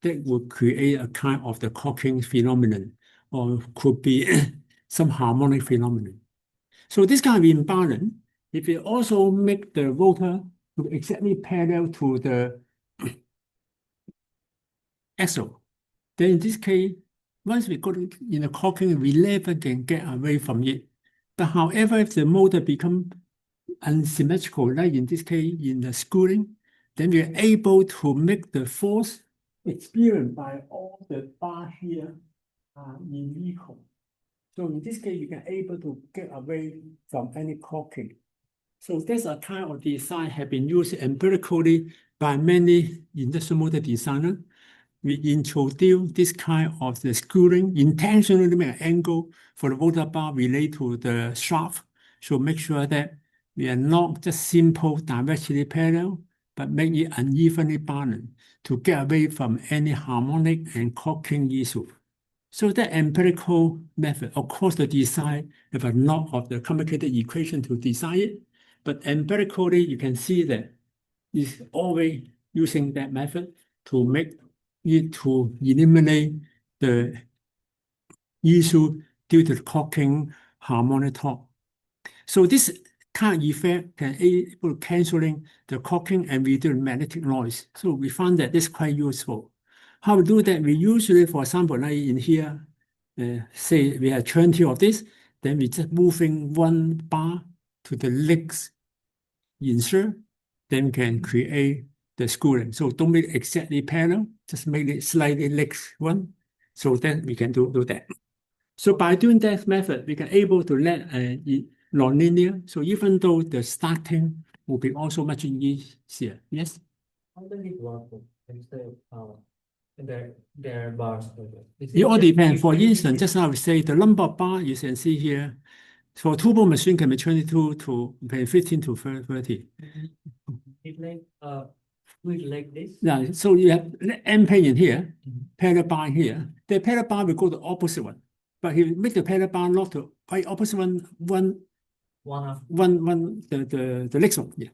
That would create a kind of the caulking phenomenon or could be some harmonic phenomenon. So this kind of imbalance, if you also make the rotor to exactly parallel to the axle, then in this case, once we go in the caulking, we never can get away from it. But however, if the motor become unsymmetrical, like in this case, in the screwing, then we are able to make the force experienced by all the bar here in equal. So in this case, you can able to get away from any caulking. So that's a kind of design have been used empirically by many industrial motor designers. We introduce this kind of the screwing, intentionally make an angle for the rotor bar relate to the shaft. So make sure that we are not just simple directly parallel, but make it unevenly balanced to get away from any harmonic and caulking issue. So that empirical method, of course, the design have a lot of the complicated equation to design it, but empirically you can see that it's always using that method to make it to eliminate the issue due to the caulking harmonic torque. So this kind of effect can able canceling the caulking and reduce magnetic noise. So we found that this is quite useful. How we do that? We usually, for example, like in here, say we have 20 of this, then we just moving one bar to the next insert, then we can create the screwing. So don't make it exactly parallel, just make it slightly next one. So then we can do that. So by doing that method, we can able to let it non-linear. So even though the starting will be also much easier. Yes? How does it work? Their bars. It all depends. For instance, just now we say the number of bar you can see here. For turbo machine can be 22 to 15 to 30. It's like this. Yeah, so you have M pin in here, pedal bar here. The pedal bar will go to opposite one. But if you make the pedal bar not to right opposite one, the next one, yeah.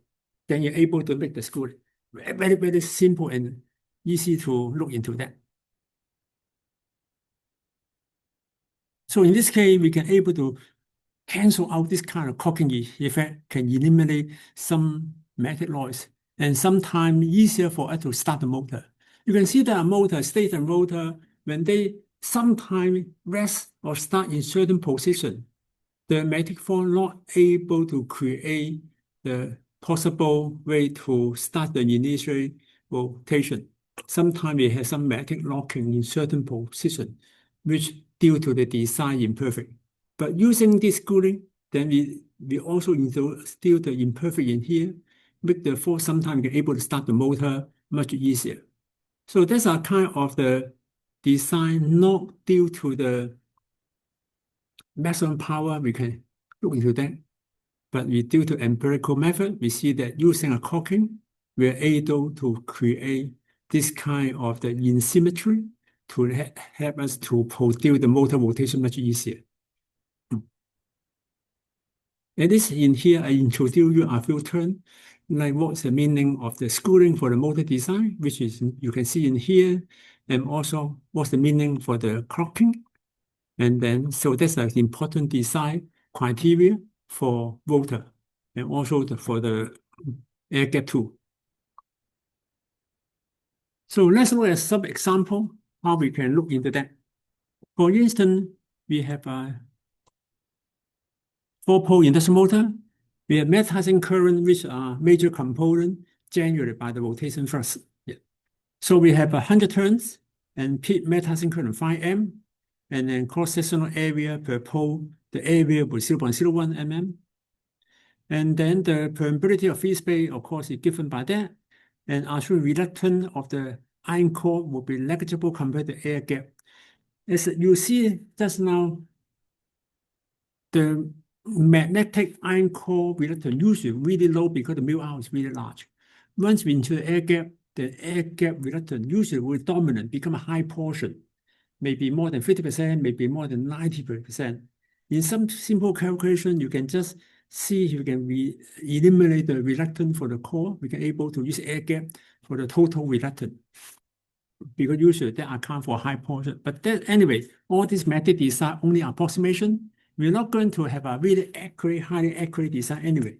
Then you're able to make the screw. Very, very simple and easy to look into that. So in this case, we can able to cancel out this kind of cocking effect, can eliminate some magnetic noise, and sometimes easier for us to start the motor. You can see that a motor, stator and rotor, when they sometimes rest or start in certain position, the magnetic force not able to create the possible way to start the initial rotation. Sometimes we have some magnetic locking in certain position, which due to the design imperfect. But using this cooling, then we also instill the imperfect in here, make the force sometimes able to start the motor much easier. So that's a kind of the design not due to the maximum power, we can look into that. But due to empirical method, we see that using a cocking, we're able to create this kind of the asymmetry to help us to produce the motor rotation much easier. And this in here, I introduce you a few terms, like what's the meaning of the schooling for the motor design, which is you can see in here, and also what's the meaning for the clocking. And then, so that's an important design criteria for rotor, and also for the air gap too. So let's look at some example, how we can look into that. For instance, we have a 4-pole induction motor. We have magnetizing current, which are major component generated by the rotation thrust. Yeah. So we have 100 turns and peak magnetizing current 5 A, and then cross-sectional area per pole, the area was 0.01 mm. And then the permeability of free space, of course, is given by that. And actually, reluctance of the iron core will be negligible compared to air gap. As you see just now, the magnetic iron core reluctance usually really low because the μr is really large. Once we into the air gap reluctance usually will dominant, become a high portion, maybe more than 50%, maybe more than 90%. In some simple calculation, you can just see if you can eliminate the reluctance for the core. We can able to use air gap for the total reluctance, because usually they account for high portion. But that, anyway, all this method design only approximation. We're not going to have a really accurate, highly accurate design anyway.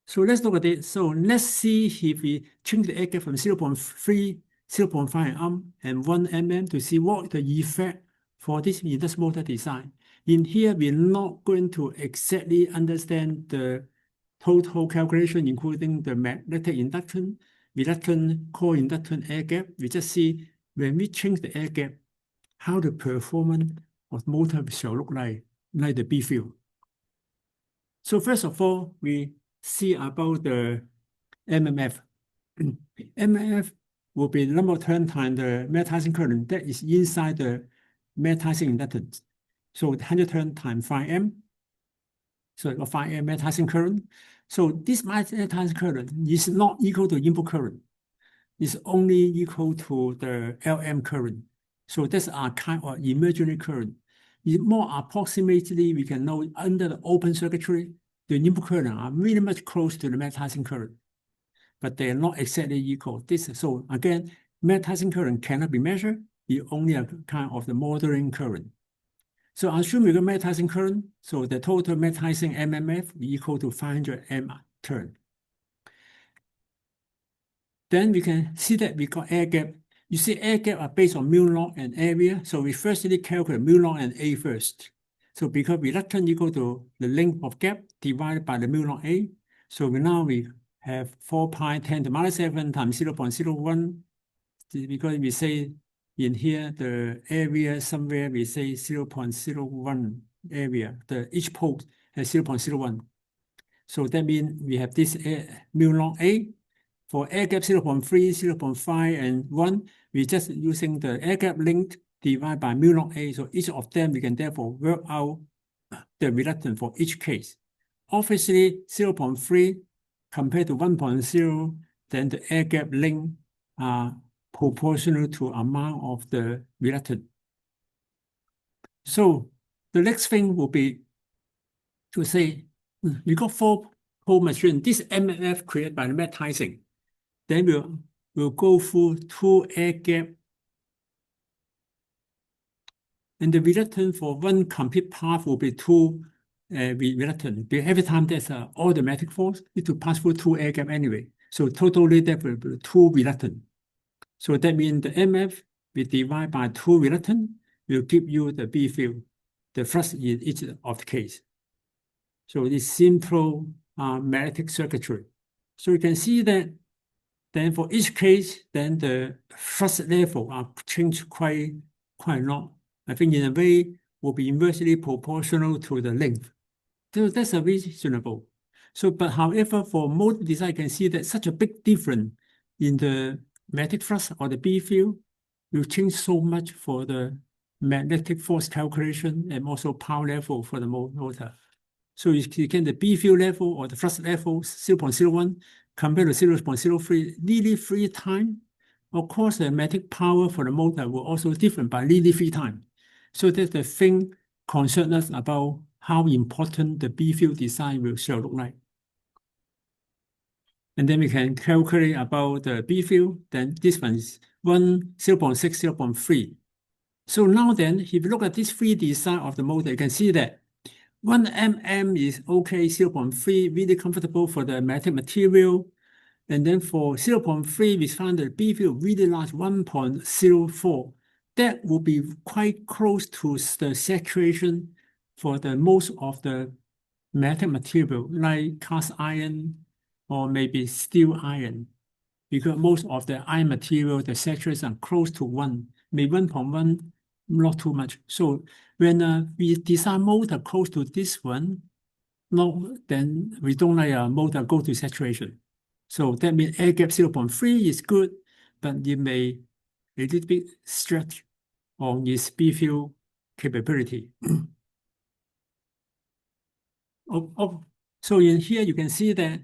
So let's look at it. So let's see if we change the air gap from 0.3, 0.5 and 1 mm to see what the effect for this induction motor design. In here, we're not going to exactly understand the total calculation, including the magnetic induction, reluctance, core inductance, air gap. We just see when we change the air gap, how the performance of motor shall look like the B field. So first of all, we see about the MMF. MMF will be the number of turn times the magnetizing current that is inside the magnetizing inductance. So 100 turn times 5 So 5 magnetizing current. So this magnetizing current is not equal to input current. It's only equal to the LM current. So that's our kind of imaginary current. More approximately, we can know under the open circuitry, the input current are really much close to the magnetizing current, but they are not exactly equal. So again, magnetizing current cannot be measured. It's only a kind of the modeling current. So assume we got magnetizing current. So the total magnetizing MMF equal to 500 M turn. Then we can see that we got air gap. You see air gap are based on mu0 and area. So we firstly calculate mu0 and A first. So because reluctance equal to the length of gap divided by the mu0 A. So now we have 4 pi 10 to the minus 7 times 0.01. Because we say in here, the area somewhere we say 0.01 area. Each pole has 0.01. So that means we have this mu0 A. For air gap 0.3, 0.5, and 1, we're just using the air gap length divided by mu0 A. So each of them, we can therefore work out the reluctance for each case. Obviously, 0.3 compared to 1.0, then the air gap length are proportional to amount of the reluctance. So the next thing will be to say, we got 4-pole machine. This MMF created by the magnetizing. Then we'll go through 2 air gap And the reluctance for one complete path will be 2 reluctant. Every time there's an automatic force, it to pass through 2 air gap anyway. So totally that will be 2 reluctant. So that means the MF we divide by 2 reluctant will give you the B field, the flux in each of the case. So it's simple magnetic circuitry. So you can see that then for each case, then the flux level are changed quite a lot. I think in a way will be inversely proportional to the length. So that's a reasonable. So, but however, for motor design, you can see that such a big difference in the magnetic flux or the B field will change so much for the magnetic force calculation and also power level for the motor. So you can the B field level or the flux level 0.01 compared to 0.03, nearly 3 times. Of course, the magnetic power for the motor will also different by nearly 3 times. So that's the thing concern us about how important the B field design will shall look like. And then we can calculate about the B field. Then this one is 0.6, 0.3. So now then, if you look at this free design of the motor, you can see that 1 mm is okay, 0.3, really comfortable for the magnetic material. And then for 0.3, we found the B field really large, 1.04. That will be quite close to the saturation for the most of the magnetic material, like cast iron or maybe steel iron. Because most of the iron material, the saturation are close to 1, maybe 1.1, not too much. So when we design motor close to this one, no, then we don't like a motor go to saturation. So that means air gap 0.3 is good, but it may a little bit stretch on its B field capability. So in here you can see that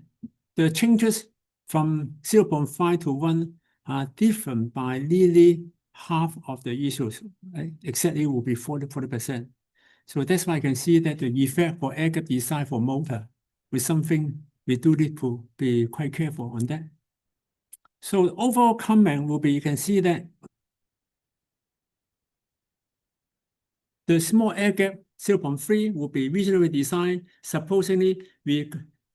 the changes from 0.5 to 1 are different by nearly half of the issues. Right? Exactly will be 40%. So that's why I can see that the effect for air gap design for motor with something we do need to be quite careful on that. So the overall comment will be, you can see that the small air gap 0.3 will be reasonably designed. Supposedly, we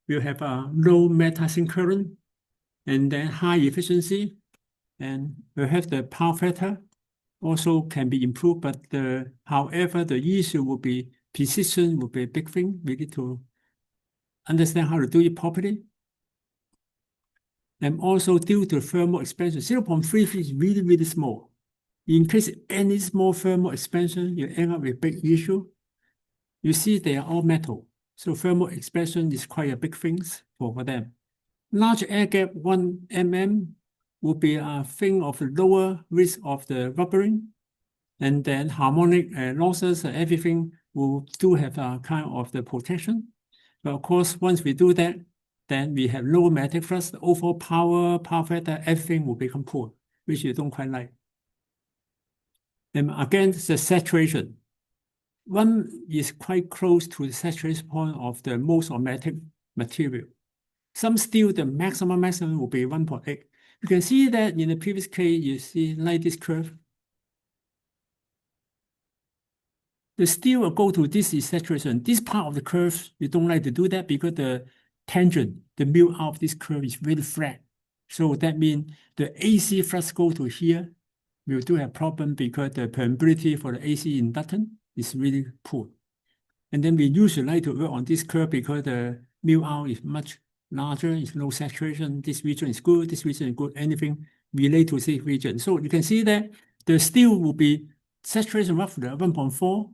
will have a low metasync current and then high efficiency, and we have the power factor also can be improved, but however, the issue will be precision will be a big thing. We need to understand how to do it properly. And also due to thermal expansion, 0.33 is really, really small. In case any small thermal expansion, you end up with a big issue. You see they are all metal. So thermal expansion is quite a big thing for them. Large air gap 1 mm will be a thing of lower risk of the rubbering. And then harmonic losses, everything will do have a kind of the protection. But of course, once we do that, then we have low magnetic flux, the overall power factor, everything will become poor, which you don't quite like. And again, the saturation. 1 is quite close to the saturation point of the most magnetic material. Some steel, the maximum will be 1.8. You can see that in the previous case, you see like this curve. The steel will go to this is saturation. This part of the curve, you don't like to do that because the tangent, the mu out of this curve is really flat. So that means the AC flux go to here. We do have problem because the permeability for the AC inductance is really poor. And then we usually like to work on this curve because the mu out is much larger, it's no saturation. This region is good, this region is good, anything related to this region. So you can see that the steel will be saturation roughly 1.4.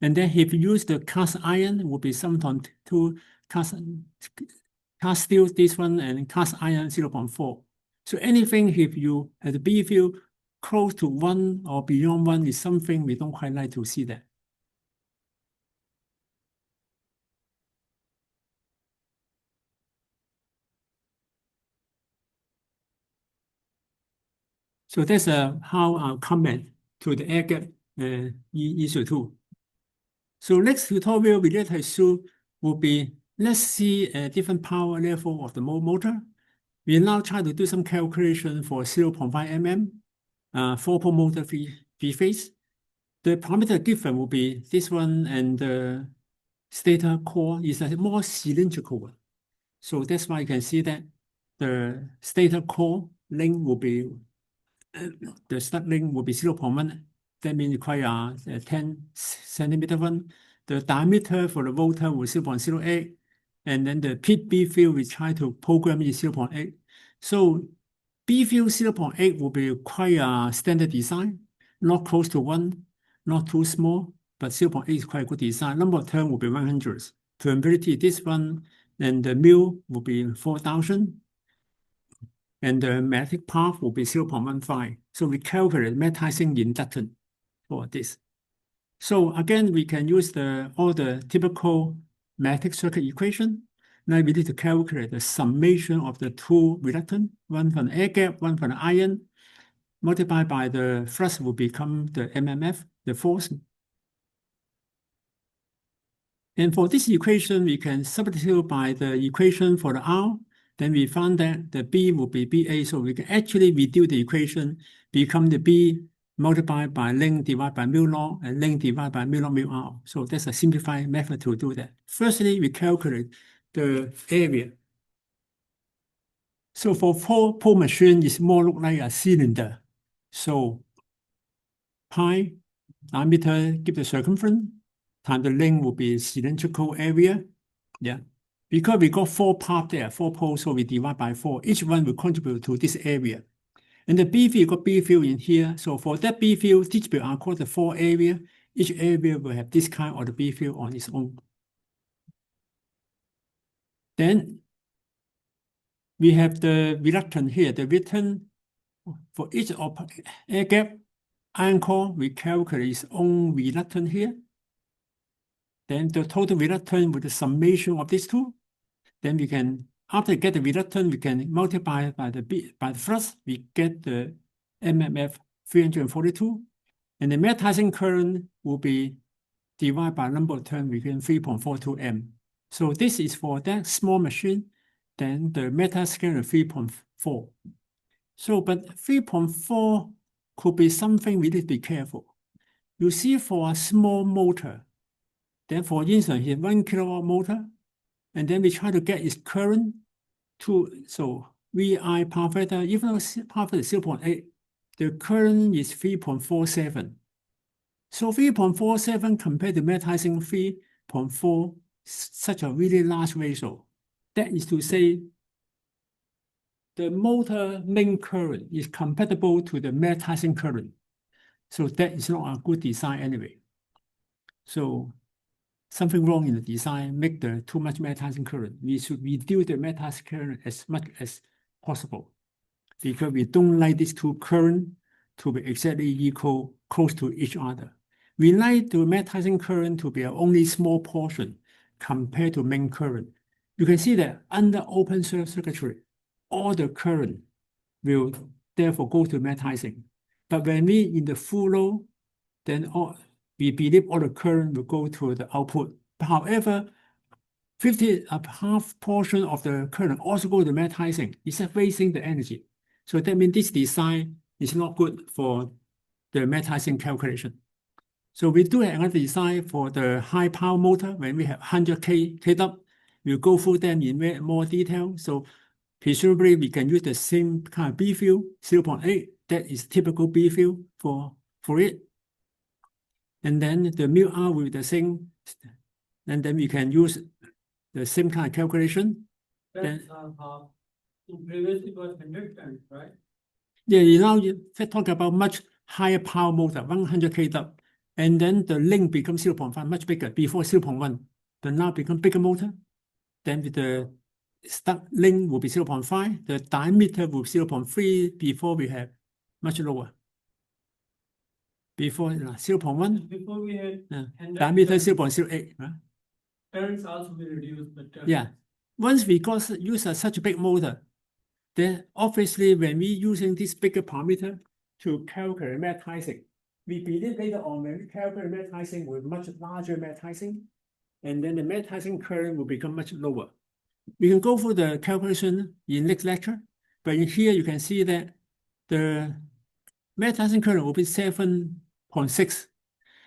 And then if you use the cast iron, it will be 7.2 cast steel, this one, and cast iron 0.4. So anything if you have the B field close to 1 or beyond 1 is something we don't quite like to see that. So that's how I'll comment to the air gap issue too. So next tutorial we later show will be, let's see a different power level of the motor. We now try to do some calculation for 0.5 mm, 4-pole motor three phase. the parameter given will be this one, and the stator core is a more cylindrical one. So that's why you can see that the stator core length will be, the stud length will be 0.1. That means require a 10 centimeter one. The diameter for the rotor will 0.08. And then the pit B field we try to program is 0.8. So B field 0.8 will be quite a standard design, not close to 1, not too small, but 0.8 is quite a good design. Number of turn will be 100. Permeability, this one, and the mu will be 4,000. And the magnetic path will be 0.15. So we calculate magnetizing inductance for this. So again, we can use all the typical magnetic circuit equation. Now we need to calculate the summation of the two reluctance, one for the air gap, one for the iron, multiplied by the flux will become the MMF, the force. And for this equation, we can substitute by the equation for the R. Then we found that the B will be BA, so we can actually reduce the equation, become the B multiplied by length divided by mu naught and length divided by mu naught mu R. So that's a simplified method to do that. Firstly, we calculate the area. So for four-pole machine, it's more look like a cylinder. So pi diameter give the circumference, times the length will be cylindrical area. Yeah. Because we got 4 parts there, 4 poles, so we divide by 4. Each one will contribute to this area. And the B field, got B field in here. So for that B field, each will are called the 4 area. Each area will have this kind of the B field on its own. Then we have the reluctance here. The reluctance for each of air gap, iron core, we calculate its own reluctance here. Then the total reluctance with the summation of these two. Then we can, after we get the reluctance, we can multiply by the flux, we get the MMF 342. And the magnetizing current will be divided by number of turns within 3.42 M. So this is for that small machine. Then the magnetizing current 3.4. So, but 3.4 could be something we need to be careful. You see, for a small motor, then for instance, here 1 kilowatt motor, and then we try to get its current to, so VI power factor, even though power factor is 0.8, the current is 3.47. So 3.47 compared to magnetizing 3.4, such a really large ratio. That is to say, the motor main current is compatible to the magnetizing current. So that is not a good design anyway. So something wrong in the design, make the too much magnetizing current. We should reduce the magnetizing current as much as possible, because we don't like these two currents to be exactly equal, close to each other. We like the magnetizing current to be only small portion compared to main current. You can see that under open circuitry, all the current will therefore go to magnetizing. But when we in the full load, then we believe all the current will go to the output. However, half portion of the current also go to magnetizing. It's wasting the energy. So that means this design is not good for the magnetizing calculation. So we do have another design for the high power motor. When we have 100 kW, we'll go through them in more detail. So presumably we can use the same kind of B field, 0.8. That is typical B field for it. And then the mu R will be the same. And then we can use the same kind of calculation. That's previously it was 100 times, right? Yeah, now you talk about much higher power motor, 100 kW. And then the length becomes 0.5, much bigger, before 0.1. But now become bigger motor. Then with the start length will be 0.5. The diameter will be 0.3 before we have much lower. Before 0.1. Before we had diameter 0.08. Currents also be reduced. But, yeah. Once we use such a big motor, then obviously when we using this bigger parameter to calculate magnetizing, we believe later on when we calculate magnetizing with much larger magnetizing, and then the magnetizing current will become much lower. We can go through the calculation in next lecture, but in here you can see that the magnetizing current will be 7.6.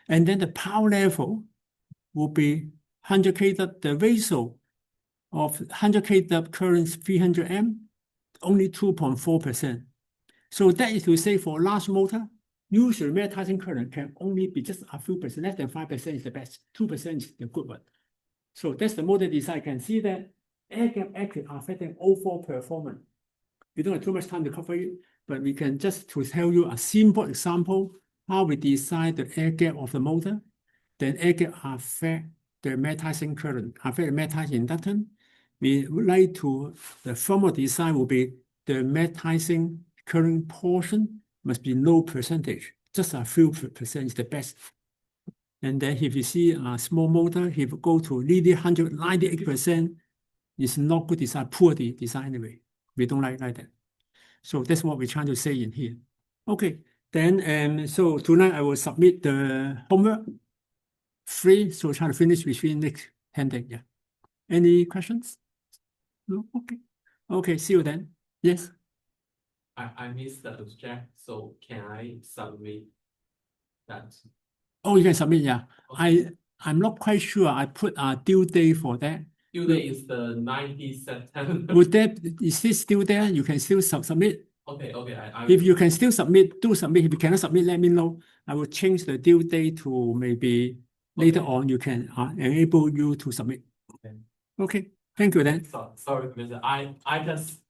And then the power level will be 100 kW. The ratio of 100 kW current 300 amp, only 2.4%. So that is to say for large motor, usually magnetizing current can only be just a few percent, less than 5% is the best, 2% is the good one. So that's the motor design. You can see that air gap actually affecting overall performance. We don't have too much time to cover it, but we can just to tell you a simple example how we design the air gap of the motor. Then air gap affect the magnetizing current, affect the magnetizing inductance. We would like to, the formal design will be the magnetizing current portion must be low percentage, just a few percent is the best. And then if you see a small motor, if you go to nearly 198%, it's not good design, poor design anyway. We don't like that. So that's what we're trying to say in here. Okay, then so tonight I will submit the homework free, so try to finish between next 10 days. Yeah. Any questions? No? Okay. Okay, see you then. Yes. I missed the abstract, so can I submit that? Oh, you can submit, yeah. Okay. I'm not quite sure. I put a due date for that. Due date is the 19th September. Is this still there? You can still submit. Okay, If you can still submit, do submit. If you cannot submit, let me know. I will change the due date to maybe later on. You can enable you to submit. Okay. Okay. Thank you then. Sorry, Mr. I just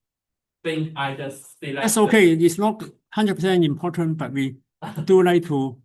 think I just select. That's okay. It's not 100% important, but we do like to